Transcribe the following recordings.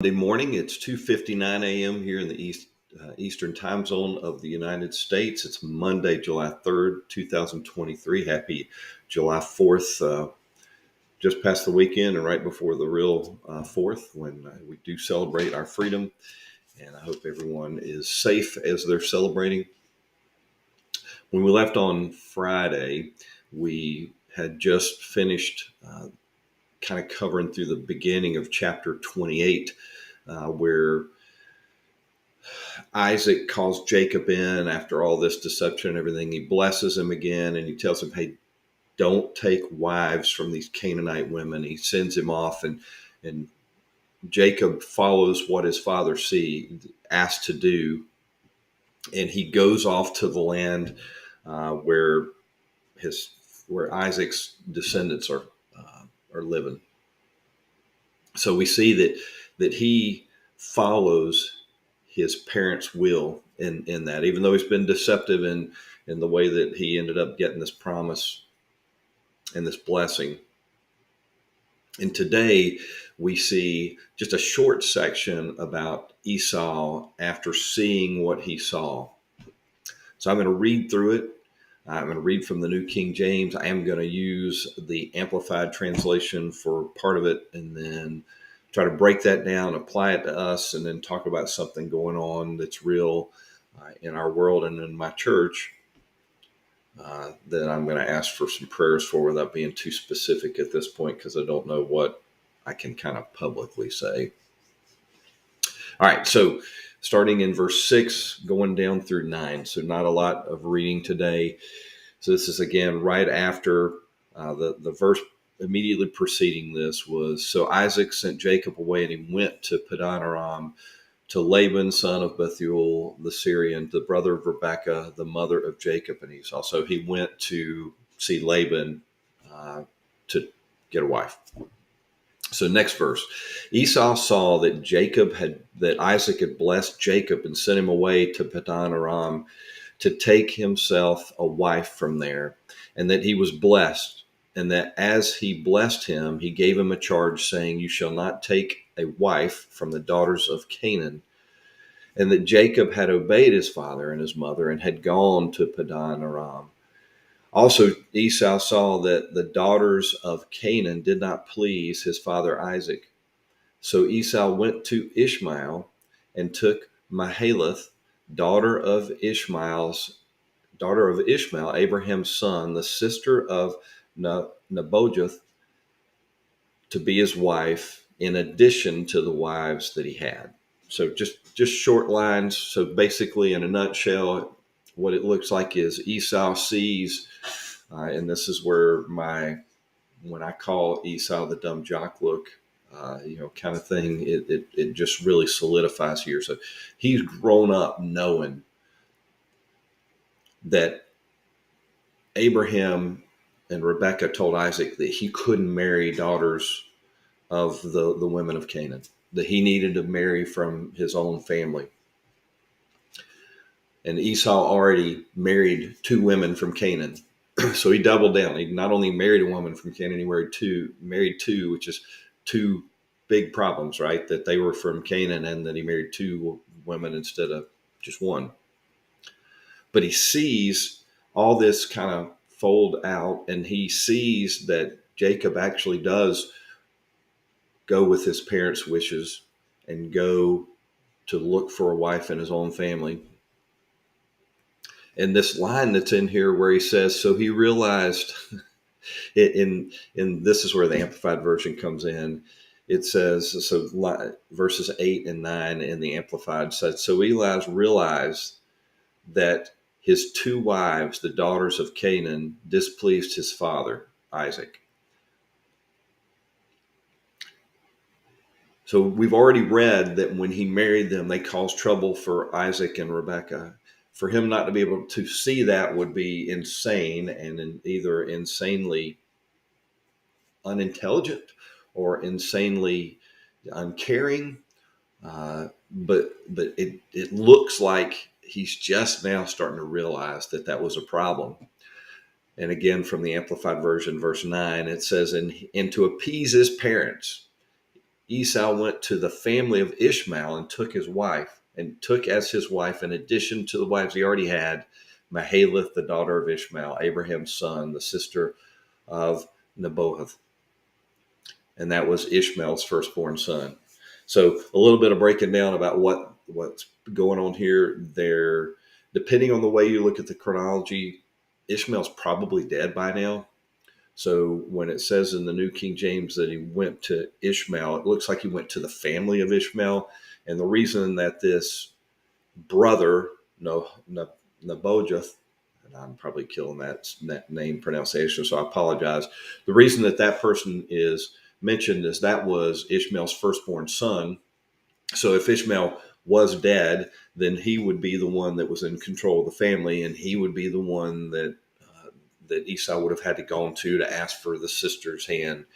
Monday morning. It's 2:59 a.m. here in the Eastern time zone of the United States. It's Monday, July 3rd, 2023. Happy July 4th, just past the weekend and right before the real 4th when we do celebrate our freedom. And I hope everyone is safe as they're celebrating. When we left on Friday, we had just finished kind of covering through the beginning of chapter 28, where Isaac calls Jacob in after all this deception and everything. He blesses him again and he tells him, hey, don't take wives from these Canaanite women. He sends him off, and Jacob follows what his father asked to do. And he goes off to the land where Isaac's descendants are living. So we see that he follows his parents' will in that, even though he's been deceptive in the way that he ended up getting this promise and this blessing. And today we see just a short section about Esau after seeing what he saw. So I'm going to read through it. I'm going to read from the New King James. I am going to use the Amplified translation for part of it, and then try to break that down, apply it to us, and then talk about something going on that's real in our world and in my church that I'm going to ask for some prayers for without being too specific at this point, because I don't know what I can kind of publicly say. All right, so starting in verse 6, going down through 9. So not a lot of reading today. So this is, again, right after the verse immediately preceding this was, so Isaac sent Jacob away, and he went to Padan Aram to Laban, son of Bethuel the Syrian, the brother of Rebekah, the mother of Jacob and Esau. So he went to see Laban to get a wife. So next verse, Esau saw that Isaac had blessed Jacob and sent him away to Padan Aram to take himself a wife from there, and that he was blessed, and that as he blessed him, he gave him a charge saying, you shall not take a wife from the daughters of Canaan, and that Jacob had obeyed his father and his mother and had gone to Padan Aram. Also, Esau saw that the daughters of Canaan did not please his father Isaac. So Esau went to Ishmael and took Mahalath, daughter of Ishmael, Abraham's son, the sister of Nebajoth, to be his wife, in addition to the wives that he had. So just short lines. So basically, in a nutshell, what it looks like is Esau sees, and this is where when I call Esau the dumb jock look, kind of thing, it just really solidifies here. So he's grown up knowing that Abraham and Rebekah told Isaac that he couldn't marry daughters of the women of Canaan, that he needed to marry from his own family. And Esau already married 2 women from Canaan. So he doubled down. He not only married a woman from Canaan, he married two, which is 2 big problems, right? That they were from Canaan and that he married 2 women instead of just 1. But he sees all this kind of fold out, and he sees that Jacob actually does go with his parents' wishes and go to look for a wife in his own family. And this line that's in here where he says, so he realized, in this is where the Amplified version comes in. It says, so verses 8 and 9 in the Amplified said, so Eli realized that his 2 wives, the daughters of Canaan, displeased his father, Isaac. So we've already read that when he married them, they caused trouble for Isaac and Rebekah. For him not to be able to see that would be insane, and either insanely unintelligent or insanely uncaring. But it looks like he's just now starting to realize that was a problem. And again, from the Amplified version, verse 9, it says, and to appease his parents, Esau went to the family of Ishmael and took his wife, and took as his wife, in addition to the wives he already had, Mahalath, the daughter of Ishmael, Abraham's son, the sister of Nebaioth. And that was Ishmael's firstborn son. So a little bit of breaking down about what's going on here. There, depending on the way you look at the chronology, Ishmael's probably dead by now. So when it says in the New King James that he went to Ishmael, it looks like he went to the family of Ishmael. And the reason that this brother, Nebaioth, and I'm probably killing that name pronunciation, so I apologize. The reason that person is mentioned is that was Ishmael's firstborn son. So if Ishmael was dead, then he would be the one that was in control of the family, and he would be the one that Esau would have had to go to ask for the sister's hand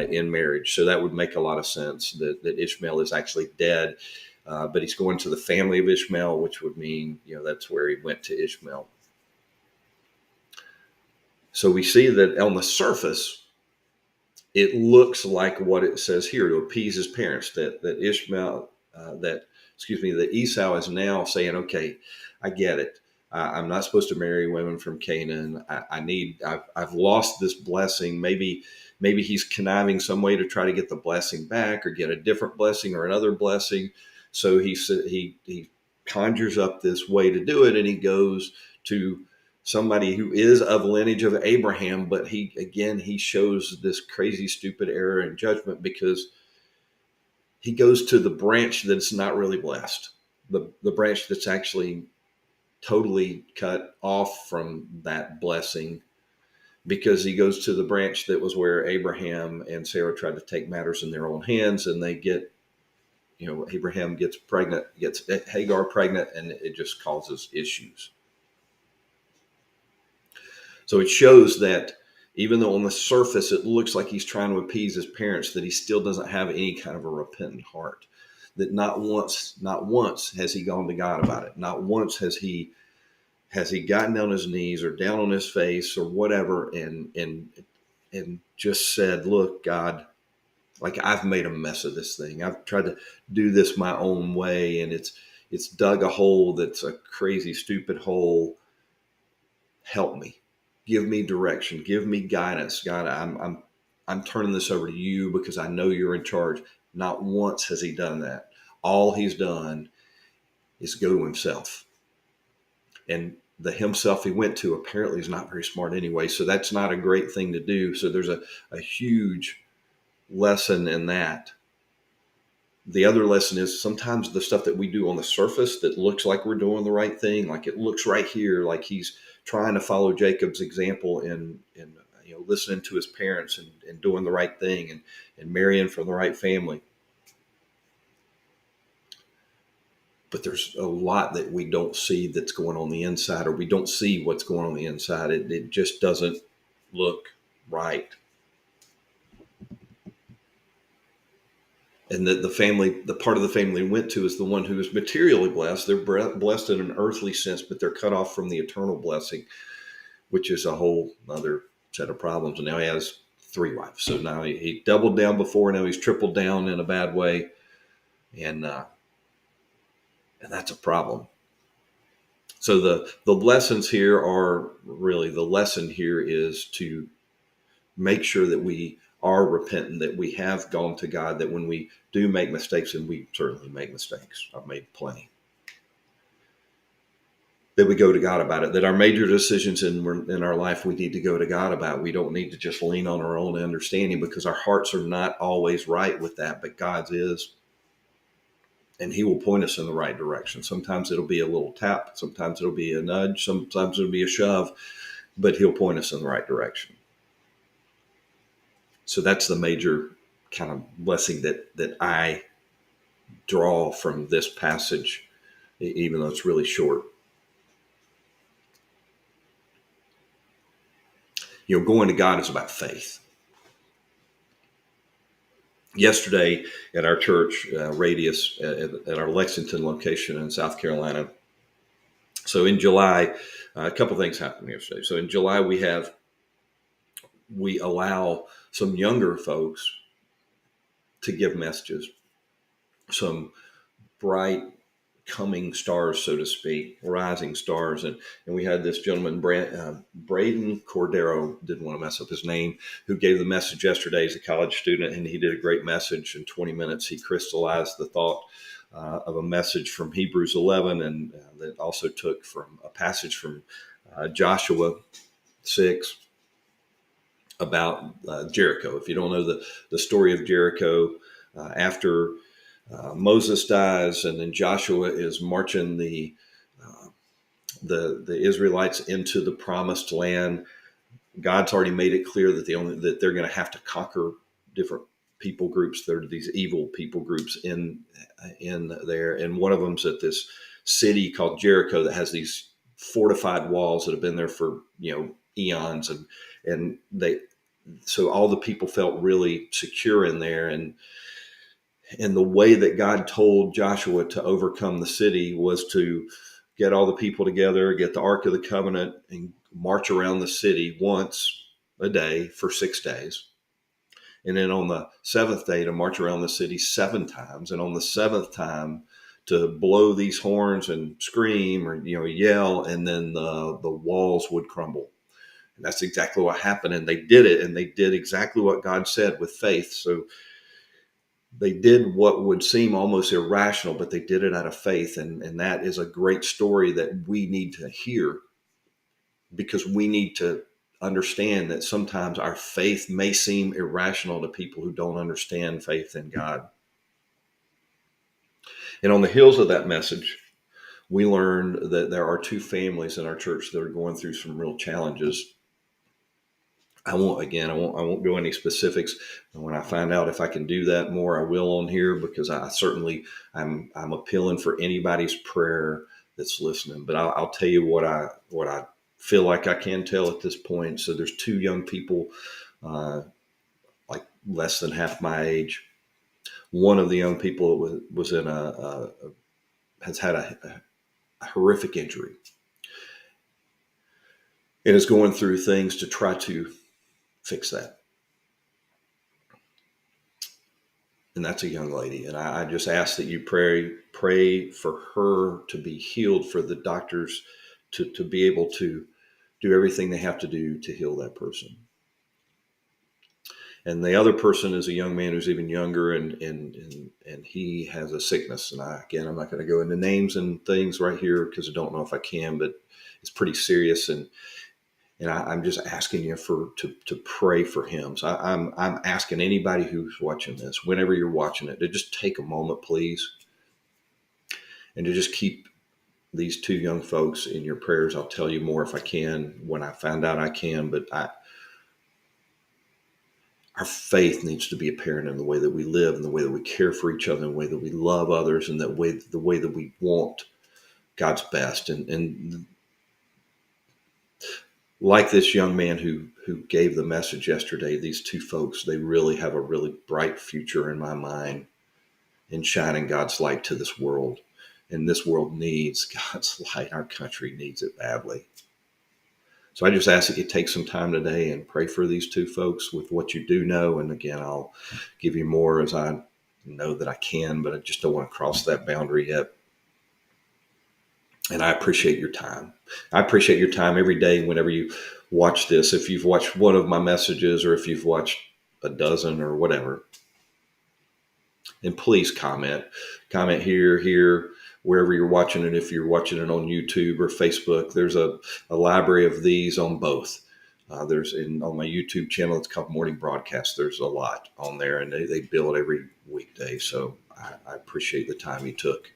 in marriage. So that would make a lot of sense that Ishmael is actually dead, but he's going to the family of Ishmael, which would mean, that's where he went to Ishmael. So we see that on the surface, it looks like what it says here, to appease his parents, that Esau is now saying, okay, I get it. I'm not supposed to marry women from Canaan. I've lost this blessing. Maybe he's conniving some way to try to get the blessing back, or get a different blessing or another blessing. So he conjures up this way to do it, and he goes to somebody who is of lineage of Abraham, but he shows this crazy, stupid error in judgment, because he goes to the branch that's not really blessed, the branch that's actually totally cut off from that blessing, because he goes to the branch that was where Abraham and Sarah tried to take matters in their own hands, and they get, Abraham gets Hagar pregnant, and it just causes issues. So it shows that even though on the surface it looks like he's trying to appease his parents, that he still doesn't have any kind of a repentant heart. That not once has he gone to God about it. Not once has he gotten on his knees or down on his face or whatever and just said, look, God, like, I've made a mess of this thing. I've tried to do this my own way, and it's dug a hole that's a crazy, stupid hole. Help me. Give me direction. Give me guidance. God, I'm turning this over to you because I know you're in charge. Not once has he done that. All he's done is go to himself. And the himself he went to apparently is not very smart anyway. So that's not a great thing to do. So there's a huge lesson in that. The other lesson is sometimes the stuff that we do on the surface that looks like we're doing the right thing, like it looks right here, like he's trying to follow Jacob's example in listening to his parents and doing the right thing and marrying from the right family. But there's a lot that we don't see that's going on the inside, or we don't see what's going on the inside. It just doesn't look right. And that the part of the family he went to is the one who is materially blessed. They're blessed in an earthly sense, but they're cut off from the eternal blessing, which is a whole other set of problems. And now he has 3 wives. So now he doubled down before, now he's tripled down in a bad way. And that's a problem. So the lessons here are really, the lesson here is to make sure that we are repentant, that we have gone to God, that when we do make mistakes, and we certainly make mistakes, I've made plenty, that we go to God about it, that our major decisions in our life, we need to go to God about. We don't need to just lean on our own understanding, because our hearts are not always right with that, but God's is. And he will point us in the right direction. Sometimes it'll be a little tap. Sometimes it'll be a nudge. Sometimes it'll be a shove, but he'll point us in the right direction. So that's the major kind of blessing that I draw from this passage, even though it's really short. Going to God is about faith. Yesterday at our church, Radius, at our Lexington location in South Carolina. So in July, a couple things happened yesterday. So in July, we allow some younger folks to give messages, some bright coming stars, so to speak, rising stars. And we had this gentleman, Braden Cordero, didn't want to mess up his name, who gave the message yesterday. He's a college student, and he did a great message. In 20 minutes, he crystallized the thought of a message from Hebrews 11, and that also took from a passage from Joshua 6 about Jericho. If you don't know the story of Jericho, after Moses dies, and then Joshua is marching uh, the Israelites into the promised land. God's already made it clear that they're going to have to conquer different people groups. There are these evil people groups in there, and one of them's at this city called Jericho that has these fortified walls that have been there for eons, and so all the people felt really secure in there. And the way that God told Joshua to overcome the city was to get all the people together, get the Ark of the Covenant, and march around the city once a day for 6 days. And then on the seventh day to march around the city 7 times. And on the seventh time to blow these horns and scream or yell, and then the walls would crumble. And that's exactly what happened. And they did it, and they did exactly what God said with faith. So they did what would seem almost irrational, but they did it out of faith. And that is a great story that we need to hear, because we need to understand that sometimes our faith may seem irrational to people who don't understand faith in God. And on the heels of that message, we learned that there are 2 families in our church that are going through some real challenges. I won't go any specifics. And when I find out if I can do that more, I will on here, because I'm appealing for anybody's prayer that's listening. But I'll tell you what I feel like I can tell at this point. So there's 2 young people, like less than half my age. One of the young people was in has had a horrific injury and is going through things to try to fix that. And that's a young lady. And I just ask that you pray for her to be healed, for the doctors to be able to do everything they have to do to heal that person. And the other person is a young man who's even younger, and he has a sickness. And I'm not going to go into names and things right here, because I don't know if I can, but it's pretty serious. And I'm just asking you to pray for him. So I'm asking anybody who's watching this, whenever you're watching it, to just take a moment, please, and to just keep these 2 young folks in your prayers. I'll tell you more if I can when I find out I can, but our faith needs to be apparent in the way that we live, in the way that we care for each other, in the way that we love others, and the way that we want God's best. And like this young man who gave the message yesterday, these 2 folks, they really have a really bright future in my mind in shining God's light to this world. And this world needs God's light. Our country needs it badly. So I just ask that you take some time today and pray for these 2 folks with what you do know. And again, I'll give you more as I know that I can, but I just don't want to cross that boundary yet. And I appreciate your time. I appreciate your time every day whenever you watch this. If you've watched one of my messages, or if you've watched a dozen or whatever, and please comment here, wherever you're watching it. If you're watching it on YouTube or Facebook, there's a library of these on both. On my YouTube channel, it's called Morning Broadcast. There's a lot on there, and they build every weekday. So I appreciate the time you took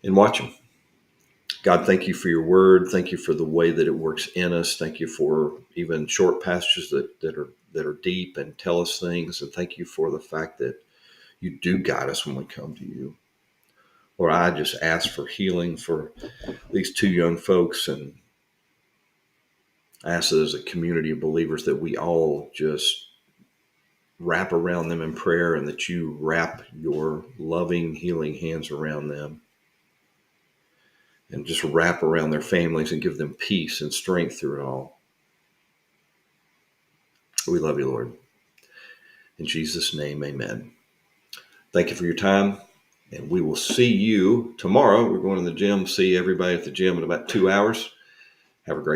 in watching. God, thank you for your word. Thank you for the way that it works in us. Thank you for even short passages that are deep and tell us things. And thank you for the fact that you do guide us when we come to you. Lord, I just ask for healing for these 2 young folks, and I ask that as a community of believers that we all just wrap around them in prayer, and that you wrap your loving, healing hands around them, and just wrap around their families and give them peace and strength through it all. We love you, Lord. In Jesus' name, amen. Thank you for your time, and we will see you tomorrow. We're going to the gym, see everybody at the gym in about 2 hours. Have a great